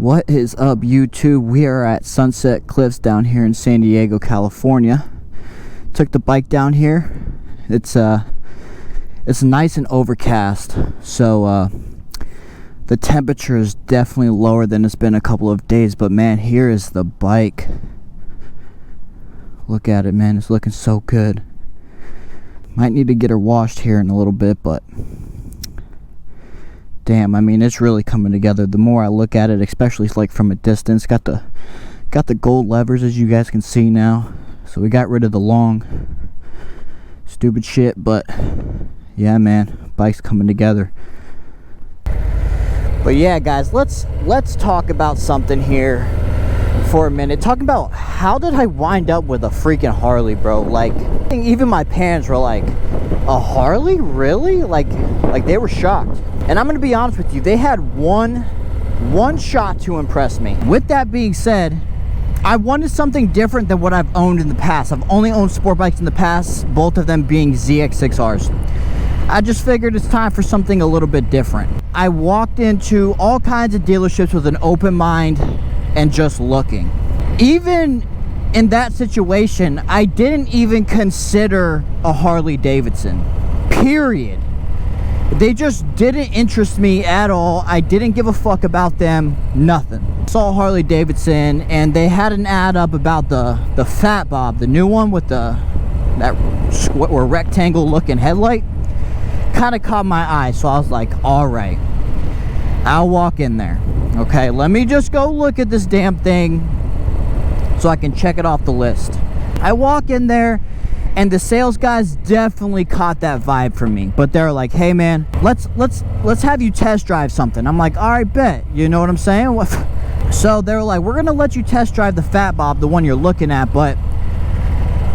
What is up, YouTube? We are at Sunset Cliffs down here in San Diego, California. Took the bike down here. It's nice and overcast, so the temperature is definitely lower than it's been a couple of days. But man, here is the bike. Look at it, man. It's looking so good. Might need to get her washed here in a little bit, but damn, I mean, it's really coming together. The more I look at it, especially like from a distance, got the gold levers, as you guys can see now. So we got rid of the long stupid shit, but yeah, man, bike's coming together. But yeah, guys, let's talk about something here for a minute. Talking about how did I wind up with a freaking Harley, bro? Like, even my parents were like, a Harley? Really? Like they were shocked. And I'm gonna be honest with you, they had one shot to impress me. With that being said, I wanted something different than what I've owned in the past. I've only owned sport bikes in the past, both of them being ZX6Rs. I just figured it's time for something a little bit different. I walked into all kinds of dealerships with an open mind and just looking. Even in that situation, I didn't even consider a Harley Davidson, period. They just didn't interest me at all. I didn't give a fuck about them, nothing. Saw Harley Davidson and they had an ad up about the Fat Bob, the new one with that rectangle looking headlight. Kind of caught my eye, so I was like, all right, I'll walk in there. Okay, let me just go look at this damn thing so I can check it off the list. I walk in there and the sales guys definitely caught that vibe from me, but they're like, hey man, let's have you test drive something. I'm like, all right, bet. You know what I'm saying? So they're like, we're gonna let you test drive the Fat Bob, the one you're looking at, but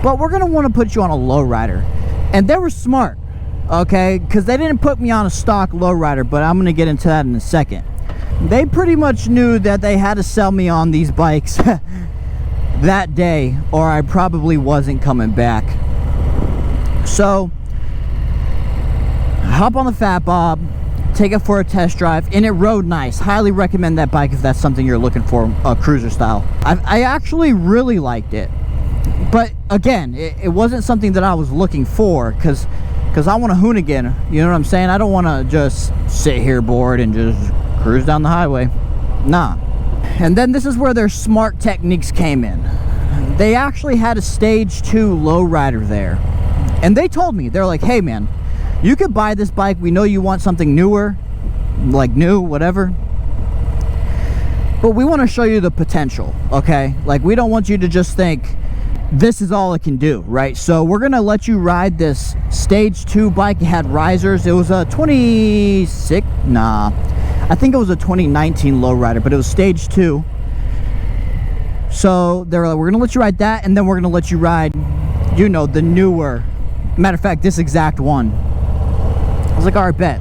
we're gonna want to put you on a lowrider. And they were smart, okay, because they didn't put me on a stock lowrider, but I'm gonna get into that in a second. They pretty much knew that they had to sell me on these bikes that day, or I probably wasn't coming back. So I hop on the Fat Bob, take it for a test drive, and it rode nice. Highly recommend that bike if that's something you're looking for, cruiser style. I actually really liked it, but again, it wasn't something that I was looking for, because I want a hoonigan. You know what I'm saying? I don't want to just sit here bored and just cruise down the highway. Nah. And then this is where their smart techniques came in. They actually had a stage 2 lowrider there. And they told me, they're like, hey man, you could buy this bike. We know you want something newer, like new, whatever. But we want to show you the potential, okay? Like, we don't want you to just think this is all it can do, right? So we're going to let you ride this stage 2 bike. It had risers. It was a I think it was a 2019 lowrider, but it was stage 2. So they're like, we're gonna let you ride that, and then we're gonna let you ride, you know, the newer, matter of fact, this exact one. I was like, all right, bet.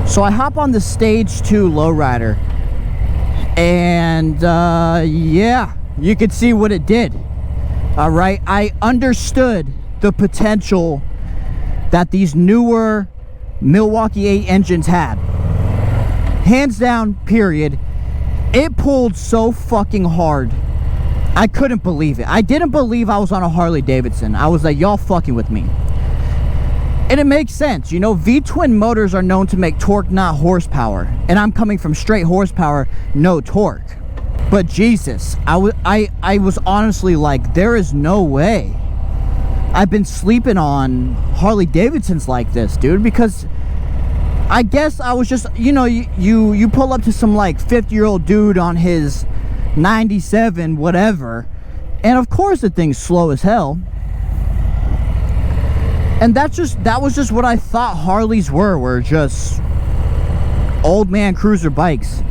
So I hop on the stage 2 lowrider, and yeah, you could see what it did. All right, I understood the potential that these newer Milwaukee 8 engines had. Hands down, period. It pulled so fucking hard. I couldn't believe it. I didn't believe I was on a Harley Davidson. I was like, y'all fucking with me. And it makes sense. You know, V-twin motors are known to make torque, not horsepower. And I'm coming from straight horsepower, no torque. But Jesus, I was honestly like, there is no way. I've been sleeping on Harley Davidsons like this, dude, because I guess I was just, you know, you pull up to some like 50-year-old dude on his 97 whatever, and of course the thing's slow as hell. And that was just what I thought Harleys were just old man cruiser bikes.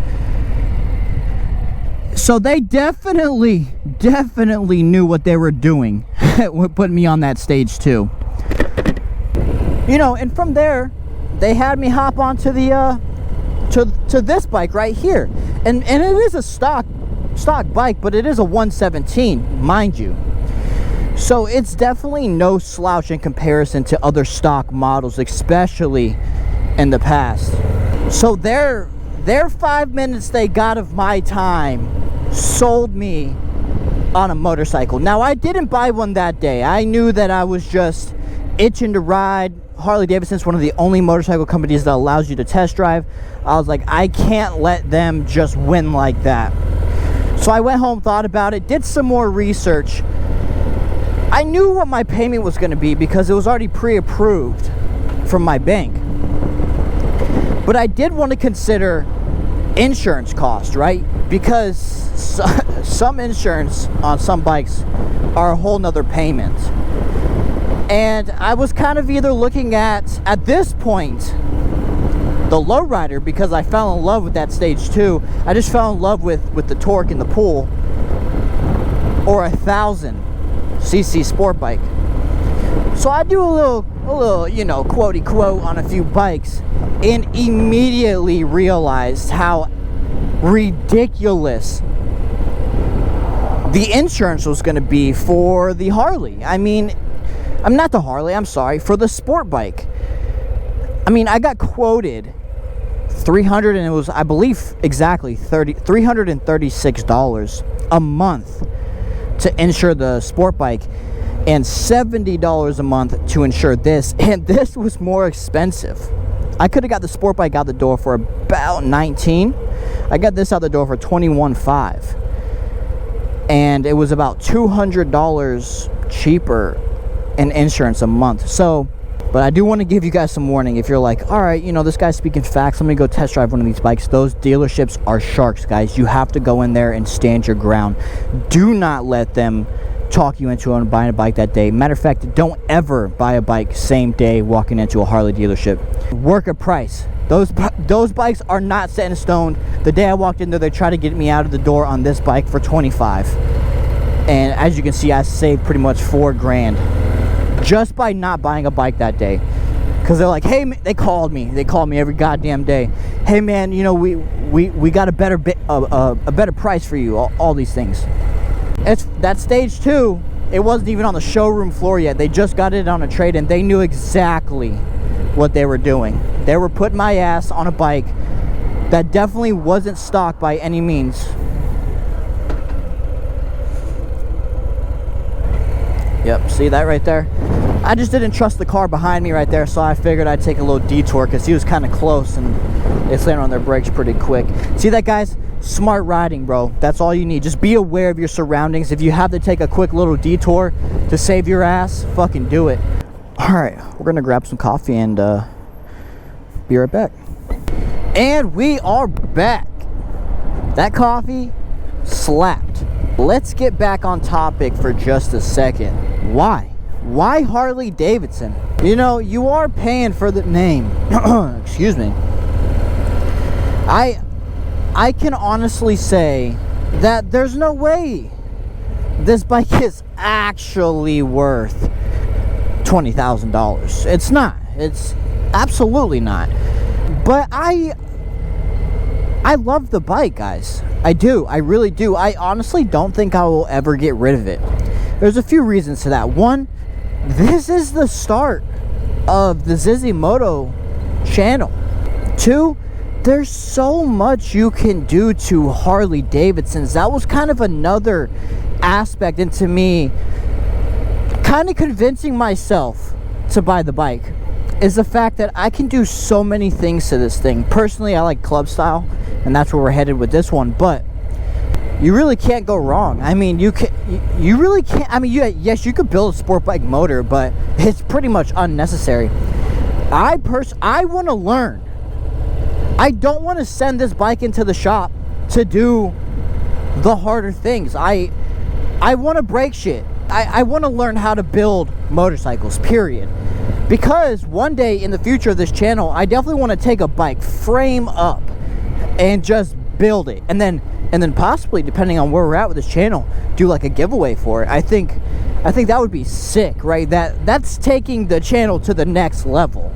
So they definitely knew what they were doing putting me on that stage 2. You know, and from there they had me hop onto the to this bike right here, and it is a stock bike, but it is a 117, mind you. So it's definitely no slouch in comparison to other stock models, especially in the past. So their their 5 minutes they got of my time sold me on a motorcycle. Now, I didn't buy one that day. I knew that I was just itching to ride. Harley Davidson is one of the only motorcycle companies that allows you to test drive. I was like, I can't let them just win like that. So I went home, thought about it, did some more research. I knew what my payment was going to be because it was already pre-approved from my bank. But I did want to consider insurance cost, right? Because some insurance on some bikes are a whole nother payment. And I was kind of either looking at this point, the lowrider, because I fell in love with that stage 2. I just fell in love with the torque in the pool, or a 1000cc sport bike. So I do a little, you know, quotey quote on a few bikes, and immediately realized how ridiculous the insurance was going to be for the Harley. I mean, I'm not the Harley, I'm sorry, for the sport bike. I mean, I got quoted $300, and it was, I believe, exactly $336 a month to insure the sport bike, and $70 a month to insure this. And this was more expensive. I could have got the sport bike out the door for about $19. I got this out the door for $21.5, and it was about $200 cheaper in insurance a month. So, but I do want to give you guys some warning. If you're like, all right, you know, this guy's speaking facts, let me go test drive one of these bikes. Those dealerships are sharks, guys. You have to go in there and stand your ground. Do not let them talk you into buying a bike that day. Matter of fact, don't ever buy a bike same day walking into a Harley dealership. Work a price. Those bikes are not set in stone. The day I walked in there, they tried to get me out of the door on this bike for $25. And as you can see, I saved pretty much $4 grand just by not buying a bike that day. Because they're like, hey, they called me every goddamn day. Hey man, you know, we got a better price for you, all these things. It's that stage 2, it wasn't even on the showroom floor yet. They just got it on a trade, and they knew exactly what they were doing. They were putting my ass on a bike that definitely wasn't stock by any means. Yep, see that right there? I just didn't trust the car behind me right there, so I figured I'd take a little detour because he was kind of close and they slammed on their brakes pretty quick. See that, guys? Smart riding, bro. That's all you need. Just be aware of your surroundings. If you have to take a quick little detour to save your ass, fucking do it. All right, we're gonna grab some coffee and be right back. And we are back. That coffee slapped. Let's get back on topic for just a second. Why Harley Davidson? You know, you are paying for the name. Excuse me. I can honestly say that there's no way this bike is actually worth $20,000. It's not. It's absolutely not. But I love the bike, guys. I do. I really do. I honestly don't think I will ever get rid of it. There's a few reasons to that. One, this is the start of the Zizy Moto channel. Two, there's so much you can do to Harley Davidsons. That was kind of another aspect into me kind of convincing myself to buy the bike, is the fact that I can do so many things to this thing. Personally, I like club style, and that's where we're headed with this one, but you really can't go wrong. I mean, you really can't. I mean, yes, you could build a sport bike motor, but it's pretty much unnecessary. I want to learn. I don't want to send this bike into the shop to do the harder things. I want to break shit. I want to learn how to build motorcycles, period. Because one day in the future of this channel, I definitely want to take a bike, frame up, and just build it. And then possibly, depending on where we're at with this channel, do like a giveaway for it. I think that would be sick, right? That's taking the channel to the next level.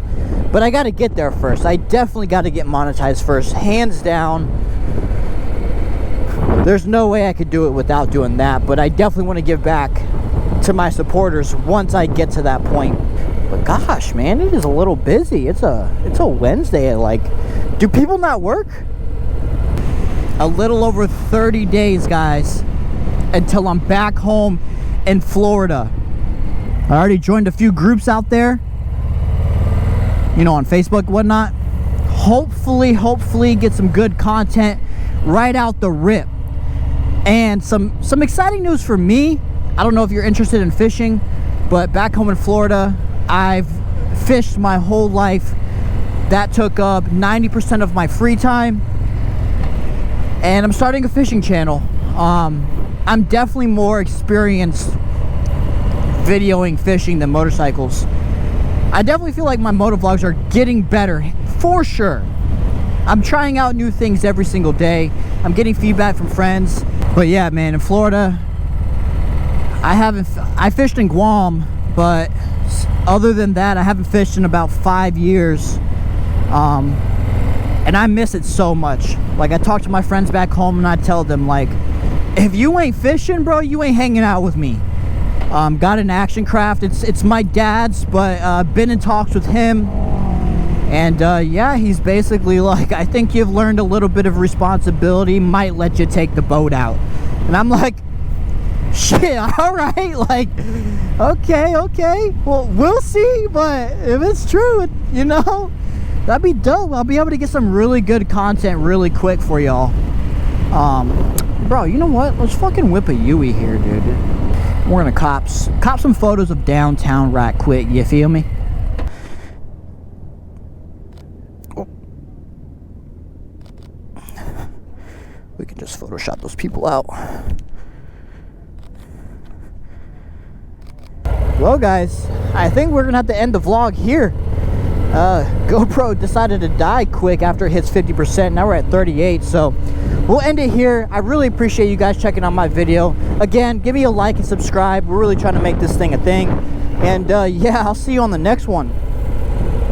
But I got to get there first. I definitely got to get monetized first, hands down. There's no way I could do it without doing that, but I definitely want to give back to my supporters once I get to that point. But gosh, man, it is a little busy. It's a Wednesday. Like, do people not work? a little over 30 days, guys, until I'm back home in Florida. I already joined a few groups out there, you know, on Facebook, whatnot. Hopefully get some good content right out the rip. And some exciting news for me. I don't know if you're interested in fishing, but back home in Florida, I've fished my whole life. That took up 90% of my free time. And I'm starting a fishing channel. I'm definitely more experienced videoing fishing than motorcycles. I definitely feel like my motovlogs are getting better, for sure. I'm trying out new things every single day. I'm getting feedback from friends. But yeah, man, in Florida, I fished in Guam, but other than that, I haven't fished in about 5 years. And I miss it so much. Like, I talk to my friends back home and I tell them, like, if you ain't fishing, bro, you ain't hanging out with me. Got an action craft. It's my dad's, but been in talks with him. And yeah, he's basically like, I think you've learned a little bit of responsibility, might let you take the boat out. And I'm like, shit, all right, like, okay, well, we'll see. But if it's true, you know, that'd be dope. I'll be able to get some really good content really quick for y'all. Bro, you know what? Let's fucking whip a Yui here, dude. We're gonna cop some photos of downtown right quick, you feel me? Oh. We can just Photoshop those people out. Well, guys, I think we're gonna have to end the vlog here. GoPro decided to die quick after it hits 50%. Now we're at 38, so we'll end it here. I really appreciate you guys checking out my video. Again, give me a like and subscribe. We're really trying to make this thing a thing. And yeah, I'll see you on the next one.